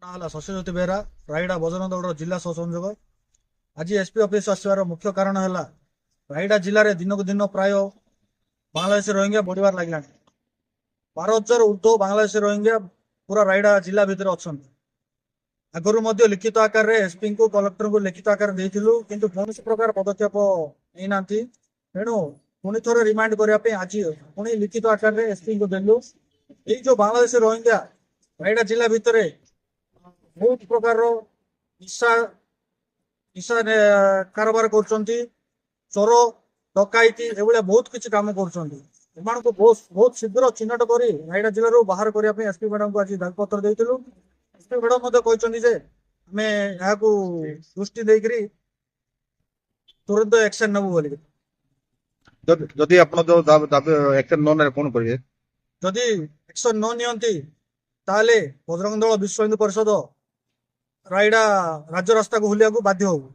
ନାଁ ହେଲା ଶଶୀଜ୍ୟୋତି ବେହେରା, ରାୟଗଡ଼ା ବଜରଙ୍ଗ ଦଳର ଜିଲ୍ଲା ସହ ସଂଯୋଗ। ଆଜି ଏସ୍ପି ଅଫିସ ଆସିବାର ମୁଖ୍ୟ କାରଣ ହେଲା ରାୟଗଡ଼ା ଜିଲ୍ଲାରେ ଦିନକୁ ଦିନ ପ୍ରାୟ ବାଂଲାଦେଶୀ ରୋହିଙ୍ଗ୍ୟା ବଢିବାର ଲାଗିଲାଣି। 12,000 ଉର୍ଦ୍ଧ୍ୱ ବାଂଲାଦେଶୀ ରୋହିଙ୍ଗ୍ୟା ପୁରା ରାୟଗଡ଼ା ଜିଲ୍ଲା ଭିତରେ ଅଛନ୍ତି। ଆଗରୁ ମଧ୍ୟ ଲିଖିତ ଆକାରରେ ଏସ୍ପିଙ୍କୁ କଲେକ୍ଟରଙ୍କୁ ଲିଖିତ ଆକାରରେ ଦେଇଥିଲୁ, କିନ୍ତୁ କୌଣସି ପ୍ରକାର ପଦକ୍ଷେପ ନେଇନାହାନ୍ତି। ତେଣୁ ପୁଣି ଥରେ ରିମାଇଣ୍ଡ କରିବା ପାଇଁ ଆଜି ପୁଣି ଲିଖିତ ଆକାରରେ ଏସ୍ପିଙ୍କୁ ଦେଲୁ। ଏଇ ଯୋଉ ବାଂଲାଦେଶୀ ରୋହିଙ୍ଗ୍ୟା ରାୟଗଡ଼ା ଜିଲ୍ଲା ଭିତରେ ବହୁତ ପ୍ରକାରର ନିଶା ନିଶା କାରବାର କରୁଛନ୍ତି, ଚୋର ଡକାଇତି ଏଭଳିଆ ବହୁତ କିଛି କାମ କରୁଛନ୍ତି। ଏମାନଙ୍କୁ ବହୁତ ଶୀଘ୍ର ଚିହ୍ନଟ କରି ରାୟଗଡ଼ା ଜିଲ୍ଲାରୁ ବାହାର କରିବା ପାଇଁ ଏସ୍ପି ମ୍ୟାଡାମଙ୍କୁ ଆଜି ଦାବିପତ୍ର ଦେଇଥିଲୁ। ଏସ୍ପି ମ୍ୟାଡାମ ମଧ୍ୟ କହିଛନ୍ତି ଯେ ଆମେ ଏହାକୁ ଦୃଷ୍ଟି ଦେଇକରି ତୁରନ୍ତ ଆକ୍ସନ ନେବୁ ବୋଲି। ଯଦି ଆପଣ ଯୋଉ ଦାବି ଆକ୍ସନ ନ ନେଲେ କଣ କରିବେ? ଯଦି ଆକ୍ସନ ନ ନିଅନ୍ତି ତାହେଲେ ବଜରଙ୍ଗ ଦଳ ବିଶ୍ୱ ହିନ୍ଦୁ ପରିଷଦ ରାୟଗଡ଼ା ରାଜ୍ୟ ରାସ୍ତାକୁ ହୁଲିବାକୁ ବାଧ୍ୟ ହବୁ।